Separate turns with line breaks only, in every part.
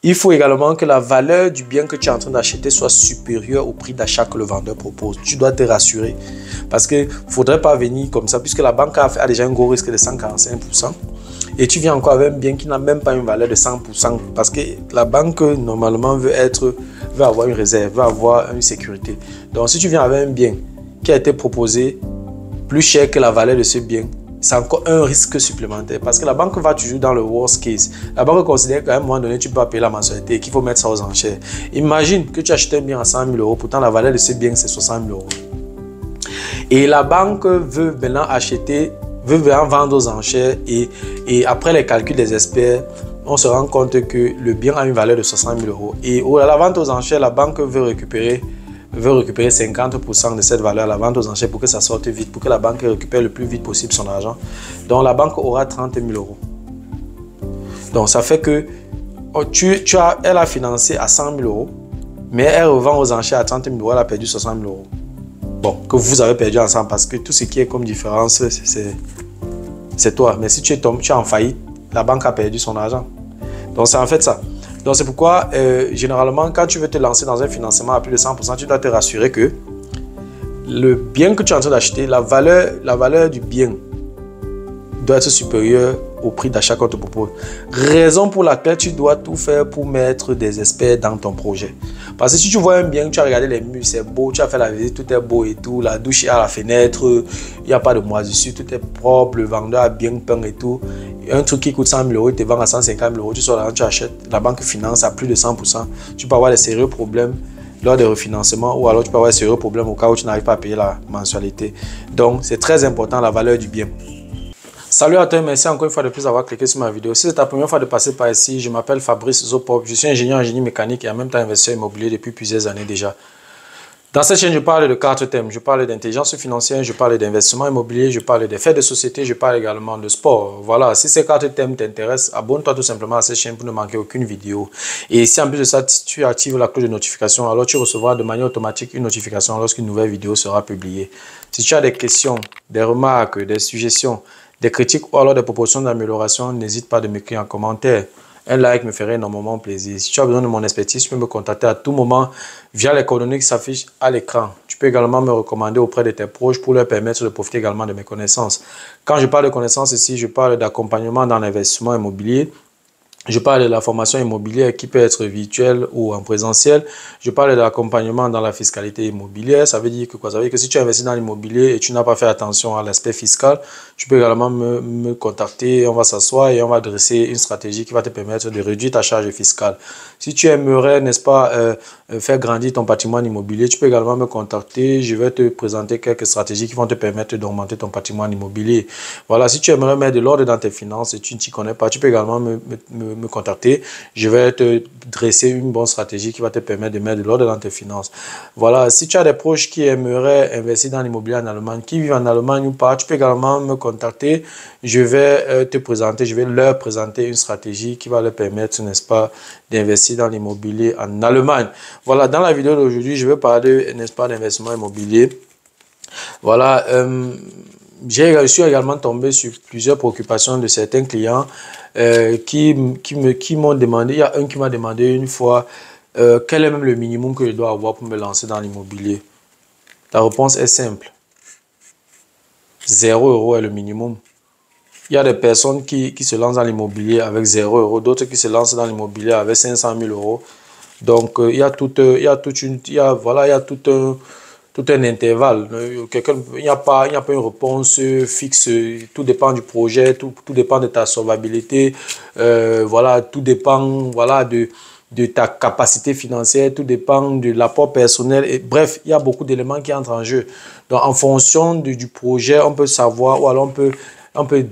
Il faut également que la valeur du bien que tu es en train d'acheter soit supérieure au prix d'achat que le vendeur propose. Tu dois te rassurer parce qu'il ne faudrait pas venir comme ça puisque la banque a déjà un gros risque de 145%. Et tu viens encore avec un bien qui n'a même pas une valeur de 100% parce que la banque normalement veut avoir une réserve, veut avoir une sécurité. Donc si tu viens avec un bien qui a été proposé plus cher que la valeur de ce bien, c'est encore un risque supplémentaire parce que la banque va toujours dans le worst case. La banque considère qu'à un moment donné, tu peux pas payer la mensualité et qu'il faut mettre ça aux enchères. Imagine que tu achètes un bien à 100 000 euros, pourtant la valeur de ce bien c'est 60 000 euros. Et la banque veut maintenant vendre aux enchères et après les calculs des experts, on se rend compte que le bien a une valeur de 60 000 euros. Et à la vente aux enchères, la banque veut récupérer 50% de cette valeur à la vente aux enchères pour que ça sorte vite, pour que la banque récupère le plus vite possible son argent. Donc la banque aura 30 000 euros. Donc ça fait que elle a financé à 100 000 euros, mais elle revend aux enchères à 30 000 euros, elle a perdu 60 000 euros. Bon, que vous avez perdu ensemble parce que tout ce qui est comme différence, c'est toi. Mais si tu es en faillite, la banque a perdu son argent. Donc c'est en fait ça. Donc c'est pourquoi, généralement, quand tu veux te lancer dans un financement à plus de 100%, tu dois te rassurer que le bien que tu es en train d'acheter, la valeur du bien doit être supérieure au prix d'achat qu'on te propose. Raison pour laquelle tu dois tout faire pour mettre des experts dans ton projet. Parce que si tu vois un bien, tu as regardé les murs, c'est beau, tu as fait la visite, tout est beau et tout, la douche est à la fenêtre, il n'y a pas de moisissure, tout est propre, le vendeur a bien peint et tout. Un truc qui coûte 100 000 euros, il te vend à 150 000 euros, tu sors là, tu achètes, la banque finance à plus de 100%. Tu peux avoir des sérieux problèmes lors des refinancements ou alors tu peux avoir des sérieux problèmes au cas où tu n'arrives pas à payer la mensualité. Donc, c'est très important la valeur du bien. Salut à toi, merci encore une fois de plus d'avoir cliqué sur ma vidéo. Si c'est ta première fois de passer par ici, je m'appelle Fabrice Zopop, je suis ingénieur en génie mécanique et en même temps investisseur immobilier depuis plusieurs années déjà. Dans cette chaîne, je parle de 4 thèmes. Je parle d'intelligence financière, je parle d'investissement immobilier, je parle des faits de société, je parle également de sport. Voilà, si ces 4 thèmes t'intéressent, abonne-toi tout simplement à cette chaîne pour ne manquer aucune vidéo. Et si en plus de ça, tu actives la cloche de notification, alors tu recevras de manière automatique une notification lorsqu'une nouvelle vidéo sera publiée. Si tu as des questions, des remarques, des suggestions, des critiques ou alors des propositions d'amélioration, n'hésite pas de m'écrire en commentaire. Un like me ferait énormément plaisir. Si tu as besoin de mon expertise, tu peux me contacter à tout moment via les coordonnées qui s'affichent à l'écran. Tu peux également me recommander auprès de tes proches pour leur permettre de profiter également de mes connaissances. Quand je parle de connaissances ici, je parle d'accompagnement dans l'investissement immobilier. Je parle de la formation immobilière qui peut être virtuelle ou en présentiel. Je parle de l'accompagnement dans la fiscalité immobilière. Ça veut dire que quoi? Ça veut dire que si tu investis dans l'immobilier et tu n'as pas fait attention à l'aspect fiscal, tu peux également me contacter. On va s'asseoir et on va dresser une stratégie qui va te permettre de réduire ta charge fiscale. Si tu aimerais, n'est-ce pas, faire grandir ton patrimoine immobilier, tu peux également me contacter. Je vais te présenter quelques stratégies qui vont te permettre d'augmenter ton patrimoine immobilier. Voilà, si tu aimerais mettre de l'ordre dans tes finances et tu ne t'y connais pas, tu peux également me contacter. Je vais te dresser une bonne stratégie qui va te permettre de mettre de l'ordre dans tes finances. Voilà, si tu as des proches qui aimeraient investir dans l'immobilier en Allemagne, qui vivent en Allemagne ou pas, tu peux également me contacter. Je vais te présenter, je vais leur présenter une stratégie qui va leur permettre, n'est-ce pas, d'investir dans l'immobilier en Allemagne. Voilà, dans la vidéo d'aujourd'hui, je vais parler, n'est-ce pas, d'investissement immobilier. Voilà, je suis également tombé sur plusieurs préoccupations de certains clients qui m'ont demandé, il y a un qui m'a demandé une fois quel est même le minimum que je dois avoir pour me lancer dans l'immobilier. La réponse est simple. 0 € est le minimum. Il y a des personnes qui se lancent dans l'immobilier avec 0 €, d'autres qui se lancent dans l'immobilier avec 500 000 €. Donc il y a tout un intervalle. Il n'y a pas une réponse fixe. Tout dépend du projet, tout dépend de ta solvabilité. Voilà, tout dépend, voilà, de ta capacité financière, tout dépend de l'apport personnel. Et, bref, il y a beaucoup d'éléments qui entrent en jeu. Donc, en fonction du projet, on peut savoir, ou alors on peut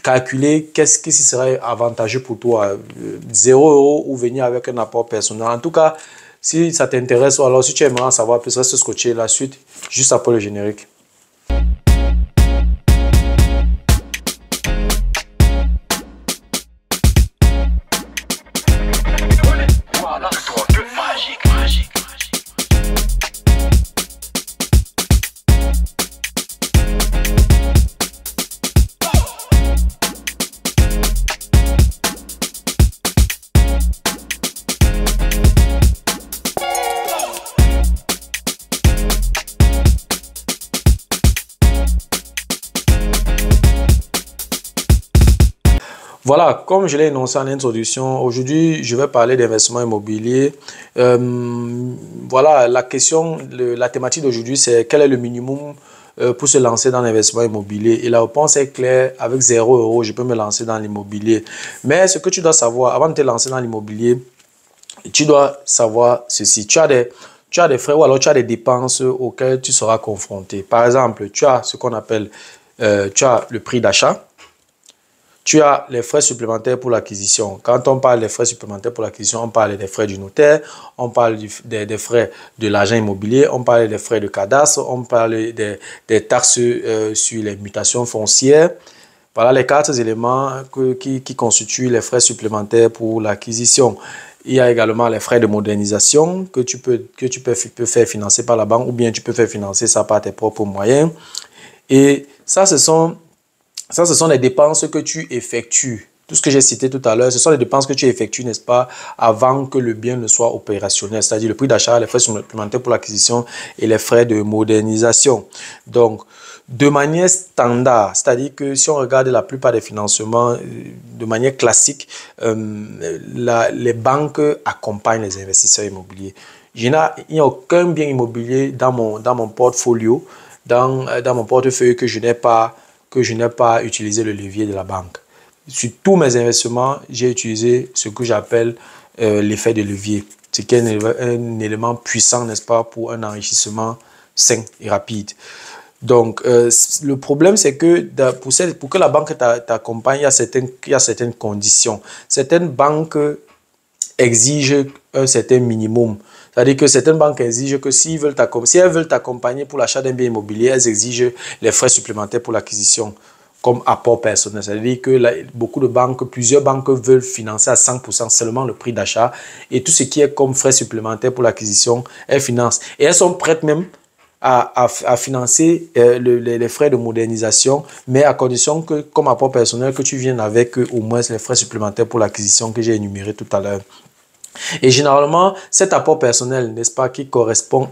calculer qu'est-ce qui serait avantageux pour toi. 0 € ou venir avec un apport personnel. En tout cas, si ça t'intéresse ou alors si tu aimerais en savoir plus, reste scotché la suite juste après le générique. Voilà, comme je l'ai énoncé en introduction, aujourd'hui, je vais parler d'investissement immobilier. Voilà, la thématique d'aujourd'hui, c'est quel est le minimum pour se lancer dans l'investissement immobilier. Et la réponse est claire, avec 0 €, je peux me lancer dans l'immobilier. Mais ce que tu dois savoir, avant de te lancer dans l'immobilier, tu dois savoir ceci. Tu as des frais ou alors tu as des dépenses auxquelles tu seras confronté. Par exemple, tu as ce qu'on appelle, tu as le prix d'achat. Tu as les frais supplémentaires pour l'acquisition. Quand on parle des frais supplémentaires pour l'acquisition, on parle des frais du notaire, on parle des frais de l'agent immobilier, on parle des frais de cadastre, on parle des taxes sur les mutations foncières. Voilà les 4 éléments qui constituent les frais supplémentaires pour l'acquisition. Il y a également les frais de modernisation que tu peux faire financer par la banque ou bien tu peux faire financer ça par tes propres moyens. Et ça, ce sont les dépenses que tu effectues. Tout ce que j'ai cité tout à l'heure, ce sont les dépenses que tu effectues, n'est-ce pas, avant que le bien ne soit opérationnel, c'est-à-dire le prix d'achat, les frais supplémentaires pour l'acquisition et les frais de modernisation. Donc, de manière standard, c'est-à-dire que si on regarde la plupart des financements de manière classique, les banques accompagnent les investisseurs immobiliers. Il n'y a aucun bien immobilier dans mon portfolio, dans mon portefeuille que je n'ai pas utilisé le levier de la banque. Sur tous mes investissements, j'ai utilisé ce que j'appelle l'effet de levier. C'est un élément puissant, n'est-ce pas, pour un enrichissement sain et rapide. Donc, le problème, c'est que pour que la banque t'accompagne, il y a certaines conditions. Certaines banques exigent un certain minimum. C'est-à-dire que certaines banques exigent que si elles veulent t'accompagner pour l'achat d'un bien immobilier, elles exigent les frais supplémentaires pour l'acquisition comme apport personnel. C'est-à-dire que plusieurs banques veulent financer à 100% seulement le prix d'achat et tout ce qui est comme frais supplémentaires pour l'acquisition, elles financent. Et elles sont prêtes même à financer les frais de modernisation, mais à condition que, comme apport personnel, que tu viennes avec au moins les frais supplémentaires pour l'acquisition que j'ai énuméré tout à l'heure. Et généralement, cet apport personnel, n'est-ce pas, qui correspond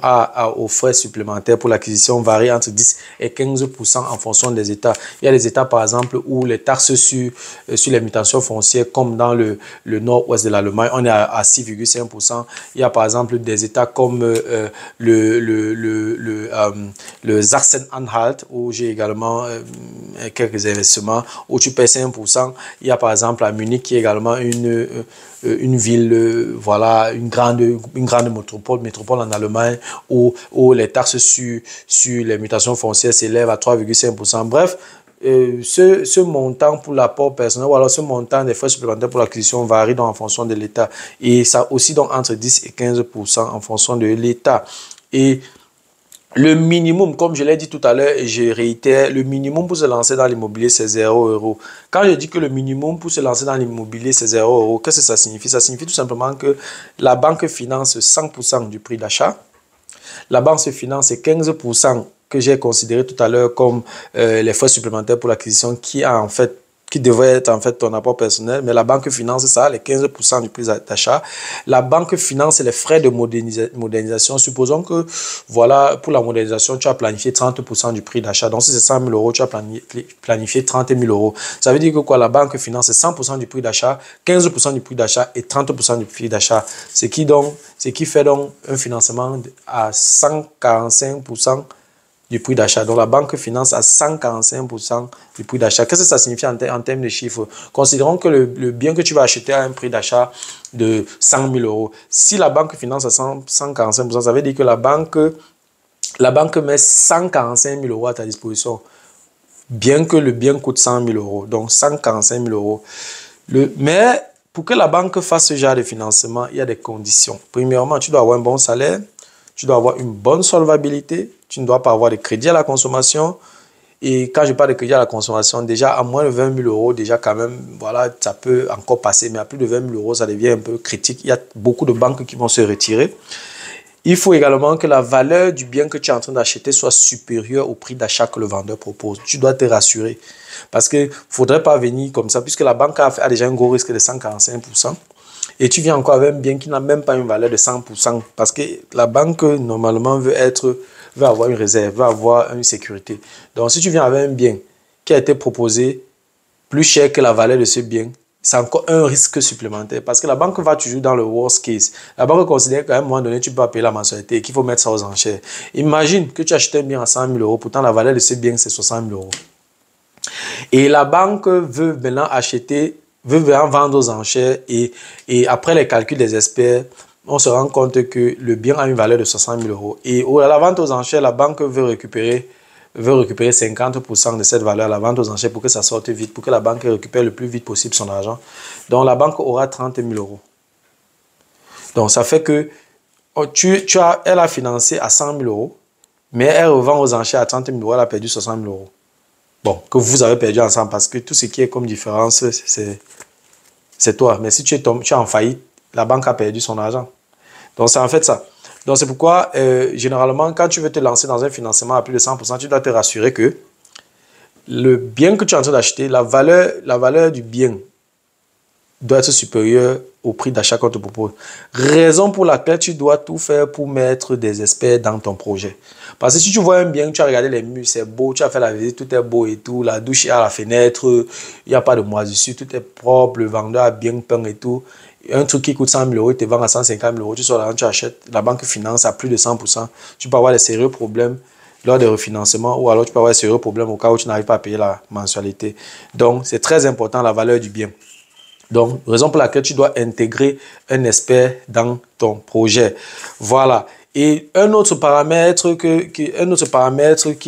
aux frais supplémentaires pour l'acquisition varie entre 10 et 15% en fonction des États. Il y a des États, par exemple, où les taxes sur les mutations foncières, comme dans le nord-ouest de l'Allemagne, on est à 6,5%. Il y a, par exemple, des États comme le Sachsen-Anhalt, où j'ai également quelques investissements, où tu paies 5%. Il y a, par exemple, à Munich, qui est également une ville, voilà, une grande métropole en Allemagne où les taxes sur les mutations foncières s'élèvent à 3,5%. Bref, ce montant pour l'apport personnel ou alors ce montant des frais supplémentaires pour l'acquisition varie donc en fonction de l'État. Et ça aussi donc entre 10 et 15% en fonction de l'État. Et le minimum, comme je l'ai dit tout à l'heure et je réitère, le minimum pour se lancer dans l'immobilier, c'est 0 €. Quand je dis que le minimum pour se lancer dans l'immobilier, c'est 0 €, qu'est-ce que ça signifie? Ça signifie tout simplement que la banque finance 100% du prix d'achat. La banque se finance 15% que j'ai considéré tout à l'heure comme les frais supplémentaires pour l'acquisition qui devrait être en fait ton apport personnel, mais la banque finance ça, les 15% du prix d'achat. La banque finance les frais de modernisation. Supposons que, voilà, pour la modernisation, tu as planifié 30% du prix d'achat. Donc, si c'est 100 000 €, tu as planifié 30 000 €. Ça veut dire que quoi? La banque finance 100% du prix d'achat, 15% du prix d'achat et 30% du prix d'achat. Ce qui fait donc un financement à 145% du prix d'achat. Donc, la banque finance à 145% du prix d'achat. Qu'est-ce que ça signifie en termes de chiffres? Considérons que le bien que tu vas acheter à un prix d'achat de 100 000 €. Si la banque finance à 145%, ça veut dire que la banque met 145 000 € à ta disposition, bien que le bien coûte 100 000 €. Donc, 145 000 €. Mais pour que la banque fasse ce genre de financement, il y a des conditions. Premièrement, tu dois avoir un bon salaire. Tu dois avoir une bonne solvabilité. Tu ne dois pas avoir de crédit à la consommation. Et quand je parle de crédit à la consommation, déjà à moins de 20 000 €, déjà quand même, voilà, ça peut encore passer. Mais à plus de 20 000 €, ça devient un peu critique. Il y a beaucoup de banques qui vont se retirer. Il faut également que la valeur du bien que tu es en train d'acheter soit supérieure au prix d'achat que le vendeur propose. Tu dois te rassurer. Parce qu'il ne faudrait pas venir comme ça, puisque la banque a déjà un gros risque de 145%. Et tu viens encore avec un bien qui n'a même pas une valeur de 100%. Parce que la banque, normalement, veut avoir une réserve, veut avoir une sécurité. Donc, si tu viens avec un bien qui a été proposé plus cher que la valeur de ce bien, c'est encore un risque supplémentaire parce que la banque va toujours dans le worst case. La banque considère qu'à un moment donné, tu peux pas payer la mensualité et qu'il faut mettre ça aux enchères. Imagine que tu achètes un bien à 100 000 euros, pourtant la valeur de ce bien, c'est 60 000 euros. Et la banque veut maintenant veut maintenant vendre aux enchères et après les calculs des experts, on se rend compte que le bien a une valeur de 60 000 euros. Et à la vente aux enchères, la banque veut récupérer 50% de cette valeur à la vente aux enchères pour que ça sorte vite, pour que la banque récupère le plus vite possible son argent. Donc, la banque aura 30 000 euros. Donc, ça fait que elle a financé à 100 000 euros, mais elle revend aux enchères à 30 000 euros, elle a perdu 60 000 euros. Bon, que vous avez perdu ensemble parce que tout ce qui est comme différence, c'est toi. Mais si tu es en faillite, la banque a perdu son argent. Donc, c'est en fait ça. Donc, c'est pourquoi, généralement, quand tu veux te lancer dans un financement à plus de 100%, tu dois te rassurer que le bien que tu es en train d'acheter, la valeur du bien doit être supérieure au prix d'achat qu'on te propose. Raison pour laquelle tu dois tout faire pour mettre des experts dans ton projet. Parce que si tu vois un bien, tu as regardé les murs, c'est beau, tu as fait la visite, tout est beau et tout, la douche est à la fenêtre, il n'y a pas de moisissure, tout est propre, le vendeur a bien peint et tout. Un truc qui coûte 100 000 euros, il te vend à 150 000 euros, tu sors là, tu achètes, la banque finance à plus de 100%. Tu peux avoir des sérieux problèmes lors des refinancements ou alors tu peux avoir des sérieux problèmes au cas où tu n'arrives pas à payer la mensualité. Donc, c'est très important la valeur du bien. Donc, raison pour laquelle tu dois intégrer un expert dans ton projet. Voilà. Et un autre paramètre qui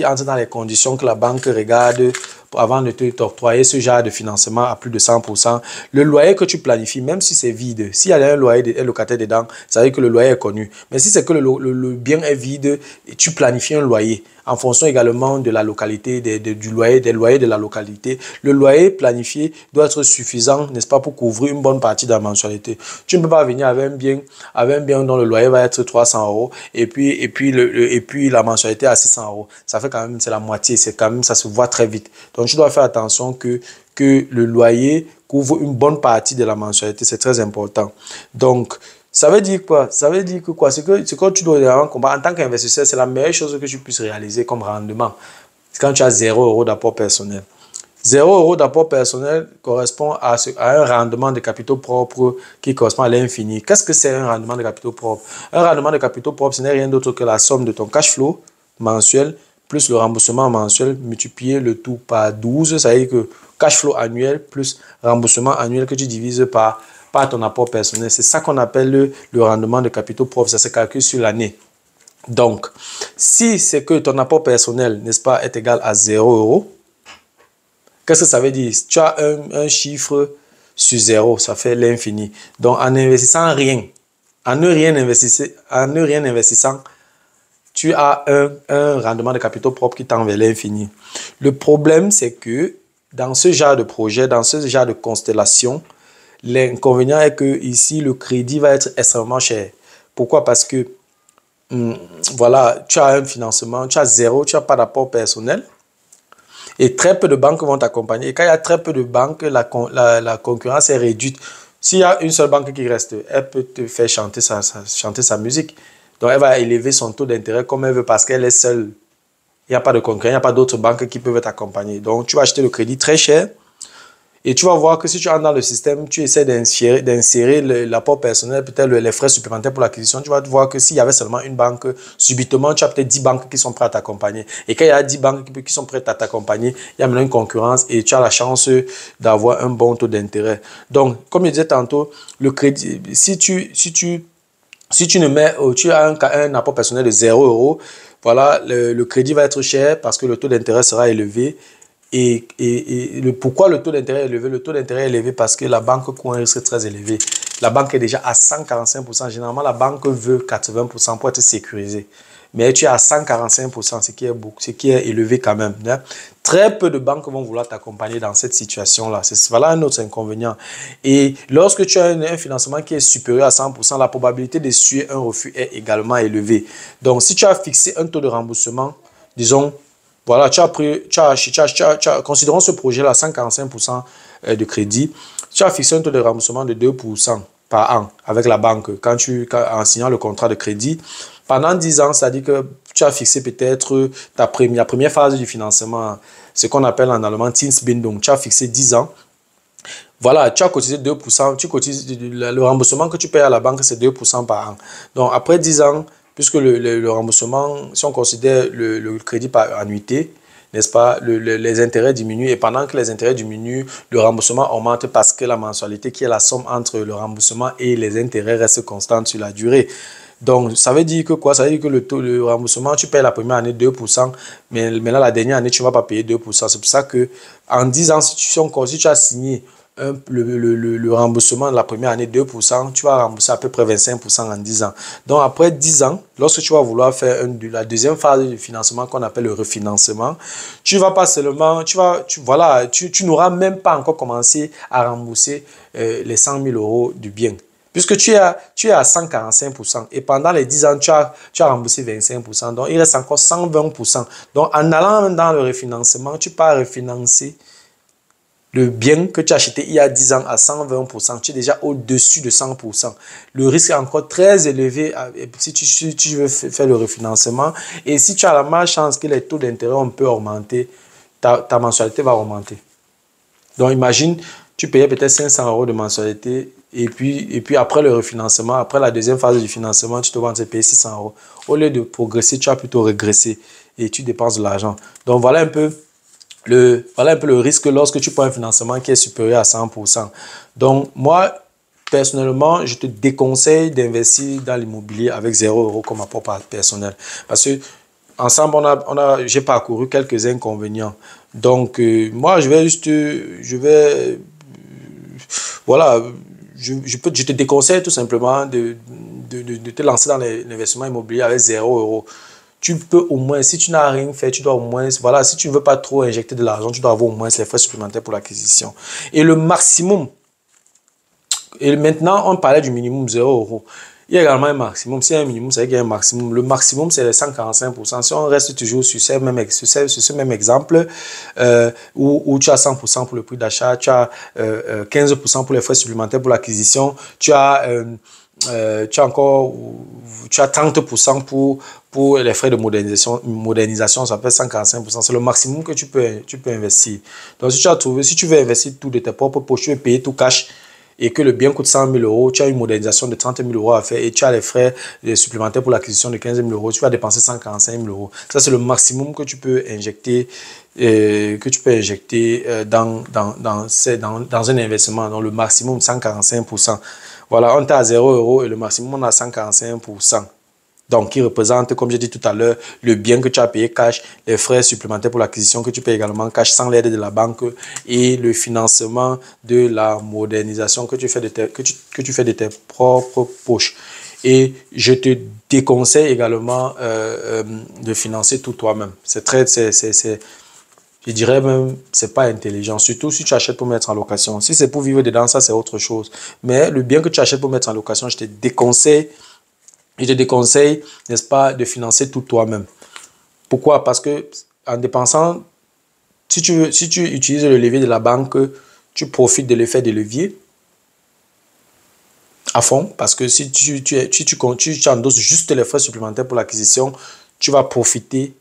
entre dans les conditions que la banque regarde avant de t'octroyer ce genre de financement à plus de 100%, le loyer que tu planifies, même si c'est vide, s'il y a un loyer, un locataire dedans, ça veut dire que le loyer est connu. Mais si c'est que le bien est vide, tu planifies un loyer en fonction également de la localité, des loyers de la localité. Le loyer planifié doit être suffisant, n'est-ce pas, pour couvrir une bonne partie de la mensualité. Tu ne peux pas venir avec un bien dont le loyer va être 300 euros et puis la mensualité à 600 euros. Ça fait quand même, c'est la moitié, c'est quand même, ça se voit très vite. Donc, tu dois faire attention que le loyer couvre une bonne partie de la mensualité, c'est très important. Donc, ça veut dire quoi? Ça veut dire que quoi? C'est que tu dois vraiment comprendre. En tant qu'investisseur, c'est la meilleure chose que tu puisses réaliser comme rendement. C'est quand tu as 0 euros d'apport personnel. 0 euros d'apport personnel correspond à un rendement de capitaux propres qui correspond à l'infini. Qu'est-ce que c'est un rendement de capitaux propres? Un rendement de capitaux propres, ce n'est rien d'autre que la somme de ton cash flow mensuel plus le remboursement mensuel multiplié le tout par 12. Ça veut dire que cash flow annuel plus remboursement annuel que tu divises par ton apport personnel. C'est ça qu'on appelle le rendement de capitaux propres. Ça se calcule sur l'année. Donc, si c'est que ton apport personnel, n'est-ce pas, est égal à 0 euros, qu'est-ce que ça veut dire? Tu as un chiffre sur 0, ça fait l'infini. Donc, en investissant rien, en ne rien investissant, tu as un rendement de capitaux propres qui tend vers l'infini. Le problème, c'est que dans ce genre de projet, dans ce genre de constellation, l'inconvénient est que ici, le crédit va être extrêmement cher. Pourquoi? Parce que, voilà, tu as un financement, tu as 0, tu n'as pas d'apport personnel. Et très peu de banques vont t'accompagner. Et quand il y a très peu de banques, la concurrence est réduite. S'il y a une seule banque qui reste, elle peut te faire chanter sa musique. Donc, elle va élever son taux d'intérêt comme elle veut parce qu'elle est seule. Il n'y a pas de concurrent, il n'y a pas d'autres banques qui peuvent t'accompagner. Donc, tu vas acheter le crédit très cher et tu vas voir que si tu entres dans le système, tu essaies d'insérer l'apport personnel, peut-être les frais supplémentaires pour l'acquisition, tu vas voir que s'il y avait seulement une banque, subitement, tu as peut-être 10 banques qui sont prêtes à t'accompagner. Et quand il y a 10 banques qui sont prêtes à t'accompagner, il y a maintenant une concurrence et tu as la chance d'avoir un bon taux d'intérêt. Donc, comme je disais tantôt, le crédit, si tu ne mets, tu as un apport personnel de 0 euros, voilà, le crédit va être cher parce que le taux d'intérêt sera élevé. Et pourquoi le taux d'intérêt est élevé? Le taux d'intérêt est élevé parce que la banque court un risque très élevé. La banque est déjà à 145%. Généralement, la banque veut 80% pour être sécurisée. Mais tu es à 145%, ce qui est élevé quand même. Hein. Très peu de banques vont vouloir t'accompagner dans cette situation-là. Voilà un autre inconvénient. Et lorsque tu as un financement qui est supérieur à 100%, la probabilité d'essuyer un refus est également élevée. Donc, si tu as fixé un taux de remboursement, disons, voilà, considérons ce projet-là 145% de crédit, tu as fixé un taux de remboursement de 2% par an avec la banque en signant le contrat de crédit. Pendant 10 ans, c'est-à-dire que tu as fixé peut-être la première phase du financement, ce qu'on appelle en allemand Zinsbindung. Tu as fixé 10 ans. Voilà, tu as cotisé 2%, tu cotises, le remboursement que tu payes à la banque, c'est 2% par an. Donc, après 10 ans, puisque le remboursement, si on considère le crédit par annuité, n'est-ce pas, les intérêts diminuent et pendant que les intérêts diminuent, le remboursement augmente parce que la mensualité, qui est la somme entre le remboursement et les intérêts, reste constante sur la durée. Donc, ça veut dire que quoi? Ça veut dire que le remboursement, tu payes la première année 2%, mais maintenant, la dernière année, tu ne vas pas payer 2%. C'est pour ça que en 10 ans, si tu as signé le remboursement de la première année 2%, tu vas rembourser à peu près 25% en 10 ans. Donc, après 10 ans, lorsque tu vas vouloir faire la deuxième phase de financement qu'on appelle le refinancement, tu vas pas seulement, voilà, tu n'auras même pas encore commencé à rembourser les 100 000 euros du bien. Puisque tu es à 145% et pendant les 10 ans, tu as remboursé 25%. Donc, il reste encore 120%. Donc, en allant dans le refinancement, tu peux refinancer le bien que tu as acheté il y a 10 ans à 120%, tu es déjà au-dessus de 100%. Le risque est encore très élevé si tu veux faire le refinancement. Et si tu as la malchance que les taux d'intérêt ont peu augmenté, ta mensualité va augmenter. Donc imagine, tu payais peut-être 500 euros de mensualité et puis après le refinancement, après la deuxième phase du financement, tu te vas payer 600 euros. Au lieu de progresser, tu as plutôt régressé et tu dépenses de l'argent. Donc voilà un peu le risque lorsque tu prends un financement qui est supérieur à 100%. Donc, moi, personnellement, je te déconseille d'investir dans l'immobilier avec 0 euros comme apport personnel. Parce que ensemble, j'ai parcouru quelques inconvénients. Donc, moi, voilà, je te déconseille tout simplement de te lancer dans l'investissement immobilier avec 0 euros. Tu peux au moins, si tu n'as rien fait, tu dois au moins, voilà, si tu ne veux pas trop injecter de l'argent, tu dois avoir au moins les frais supplémentaires pour l'acquisition. Et le maximum, et maintenant on parlait du minimum 0 euros. Il y a également un maximum. S'il y a un minimum, c'est qu'il y a un maximum. Le maximum, c'est les 145%. Si on reste toujours sur ce même exemple, où tu as 100% pour le prix d'achat, tu as 15% pour les frais supplémentaires pour l'acquisition, tu as 30% pour les frais de modernisation, ça fait 145%. C'est le maximum que tu peux investir. Donc, si tu veux investir tout de tes propres poches, tu veux payer tout cash et que le bien coûte 100 000 euros, tu as une modernisation de 30 000 euros à faire et tu as les frais supplémentaires pour l'acquisition de 15 000 euros, tu vas dépenser 145 000 euros. Ça, c'est le maximum que tu peux injecter, dans un investissement. Donc, le maximum, 145%. Voilà, on est à 0 euros et le maximum, on a 145%. Donc, qui représente, comme j'ai dit tout à l'heure, le bien que tu as payé cash, les frais supplémentaires pour l'acquisition que tu payes également cash sans l'aide de la banque et le financement de la modernisation que tu fais de tes propres poches. Et je te déconseille également de financer tout toi-même. Je dirais même, c'est pas intelligent. Surtout si tu achètes pour mettre en location. Si c'est pour vivre dedans, ça c'est autre chose. Mais le bien que tu achètes pour mettre en location, je te déconseille, n'est-ce pas, de financer tout toi-même. Pourquoi? Parce que en dépensant, si tu utilises le levier de la banque, tu profites de l'effet de levier à fond. Parce que si tu endosses juste les frais supplémentaires pour l'acquisition, tu vas profiter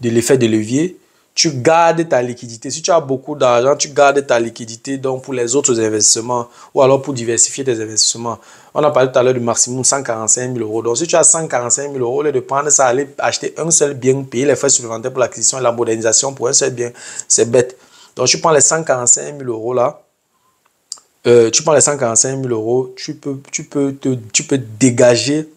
de l'effet de levier. Tu gardes ta liquidité. Si tu as beaucoup d'argent, tu gardes ta liquidité donc pour les autres investissements ou alors pour diversifier tes investissements. On a parlé tout à l'heure du maximum 145 000 euros. Donc, si tu as 145 000 euros, au lieu de prendre ça, aller acheter un seul bien, payer les frais supplémentaires pour l'acquisition et la modernisation pour un seul bien, c'est bête. Donc, tu prends les 145 000 euros là. Tu prends les 145 000 euros, tu peux dégager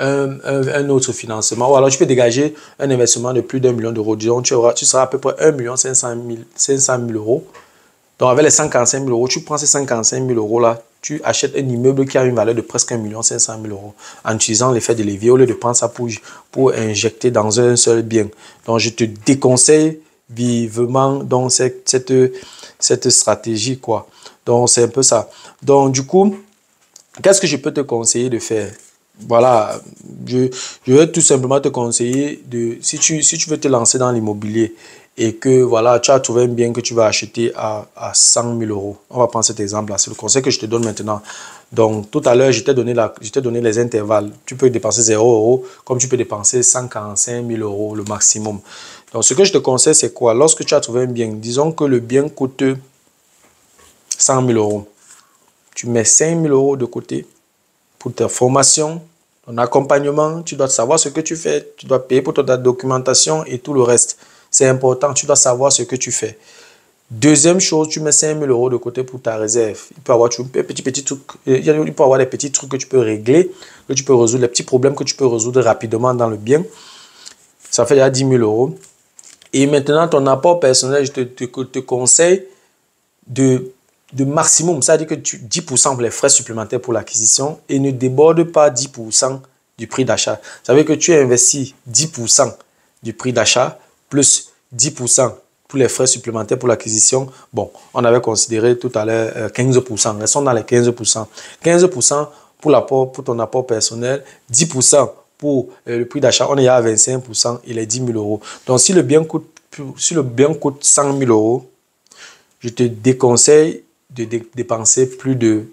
un autre financement, ou alors tu peux dégager un investissement de plus d'1 million d'euros. Disons, tu seras à peu près 1 500 000 euros. Donc, avec les 145 000 euros, tu prends ces 145 000 euros là, tu achètes un immeuble qui a une valeur de presque 1 500 000 euros en utilisant l'effet de levier au lieu de prendre ça pour injecter dans un seul bien. Donc, je te déconseille vivement donc cette stratégie, quoi. Donc, c'est un peu ça. Donc, du coup, qu'est-ce que je peux te conseiller de faire? Voilà, je vais tout simplement te conseiller si tu veux te lancer dans l'immobilier et que voilà, tu as trouvé un bien que tu vas acheter à 100 000 euros. On va prendre cet exemple-là. C'est le conseil que je te donne maintenant. Donc, tout à l'heure, je t'ai donné les intervalles. Tu peux dépenser 0 euros comme tu peux dépenser 145 000 euros le maximum. Donc, ce que je te conseille, c'est quoi? Lorsque tu as trouvé un bien, disons que le bien coûte 100 000 euros. Tu mets 5 000 euros de côté pour ta formation, ton accompagnement. Tu dois savoir ce que tu fais. Tu dois payer pour ta documentation et tout le reste. C'est important. Tu dois savoir ce que tu fais. Deuxième chose, tu mets 5 000 euros de côté pour ta réserve. Il peut y avoir des petits trucs que tu peux régler, que tu peux résoudre, les petits problèmes que tu peux résoudre rapidement dans le bien. Ça fait déjà 10 000 euros. Et maintenant, ton apport personnel, je te conseille de maximum, ça veut dire que 10% pour les frais supplémentaires pour l'acquisition et ne déborde pas 10% du prix d'achat. Ça veut dire que tu investis 10% du prix d'achat plus 10% pour les frais supplémentaires pour l'acquisition. Bon, on avait considéré tout à l'heure 15%. Restons dans les 15%. 15% pour ton apport personnel, 10% pour le prix d'achat, on est à 25%, il est 10 000 euros. Donc, si le bien coûte 100 000 euros, je te déconseille de dépenser plus de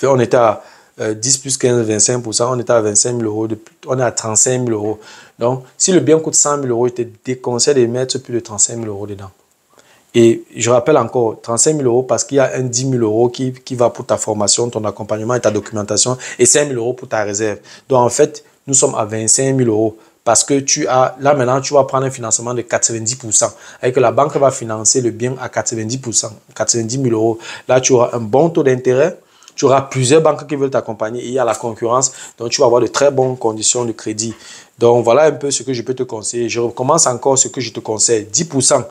on était à 10 plus 15, 25%, on était à 25 000 euros, on est à 35 000 euros. Donc, si le bien coûte 100 000 euros, je te déconseille de mettre plus de 35 000 euros dedans. Et je rappelle encore, 35 000 euros parce qu'il y a un 10 000 euros qui va pour ta formation, ton accompagnement et ta documentation et 5 000 euros pour ta réserve. Donc, en fait, nous sommes à 25 000 euros parce que là maintenant, tu vas prendre un financement de 90%. Et que la banque va financer le bien à 90%, 90 000 euros. Là, tu auras un bon taux d'intérêt. Tu auras plusieurs banques qui veulent t'accompagner et il y a la concurrence. Donc, tu vas avoir de très bonnes conditions de crédit. Donc, voilà un peu ce que je peux te conseiller. Je recommence encore ce que je te conseille. 10%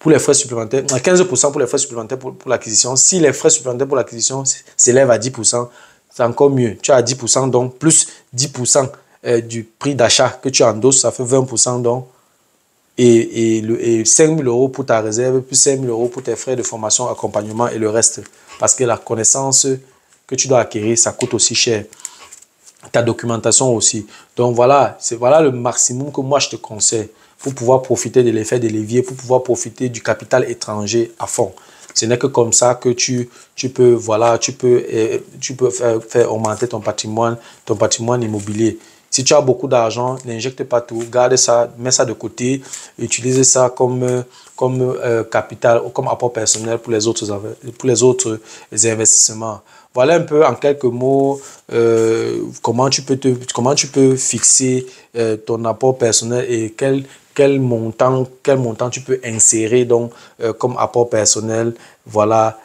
pour les frais supplémentaires, 15% pour les frais supplémentaires pour l'acquisition. Si les frais supplémentaires pour l'acquisition s'élèvent à 10%, c'est encore mieux. Tu as 10%, donc plus 10% du prix d'achat que tu endosses, ça fait 20%. Donc, et 5 000 euros pour ta réserve, plus 5 000 euros pour tes frais de formation, accompagnement et le reste. Parce que la connaissance que tu dois acquérir, ça coûte aussi cher. Ta documentation aussi. Donc voilà, voilà le maximum que moi je te conseille pour pouvoir profiter de l'effet de levier, pour pouvoir profiter du capital étranger à fond. Ce n'est que comme ça que tu peux faire augmenter ton patrimoine immobilier. Si tu as beaucoup d'argent, n'injecte pas tout, garde ça, mets ça de côté, utilise ça comme capital ou comme apport personnel pour les autres investissements. Voilà un peu en quelques mots comment tu peux fixer ton apport personnel et quel montant tu peux insérer donc, comme apport personnel, voilà,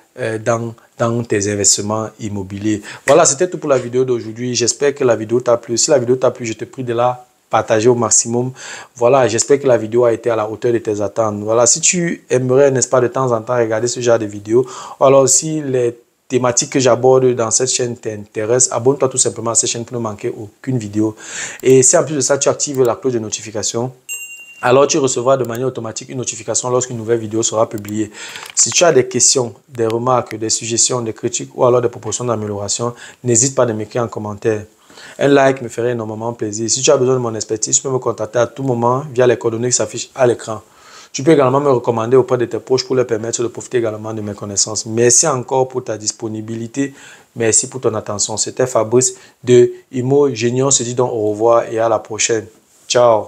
dans tes investissements immobiliers. Voilà, c'était tout pour la vidéo d'aujourd'hui. J'espère que la vidéo t'a plu. Si la vidéo t'a plu, je te prie de la partager au maximum. Voilà, j'espère que la vidéo a été à la hauteur de tes attentes. Voilà, si tu aimerais, n'est-ce pas, de temps en temps regarder ce genre de vidéos, alors si les thématiques que j'aborde dans cette chaîne t'intéressent, abonne-toi tout simplement à cette chaîne pour ne manquer aucune vidéo. Et si en plus de ça, tu actives la cloche de notification, alors tu recevras de manière automatique une notification lorsqu'une nouvelle vidéo sera publiée. Si tu as des questions, des remarques, des suggestions, des critiques ou alors des propositions d'amélioration, n'hésite pas à m'écrire en commentaire. Un like me ferait énormément plaisir. Si tu as besoin de mon expertise, tu peux me contacter à tout moment via les coordonnées qui s'affichent à l'écran. Tu peux également me recommander auprès de tes proches pour leur permettre de profiter également de mes connaissances. Merci encore pour ta disponibilité. Merci pour ton attention. C'était Fabrice de Imo Génion. On se dit donc au revoir et à la prochaine. Ciao.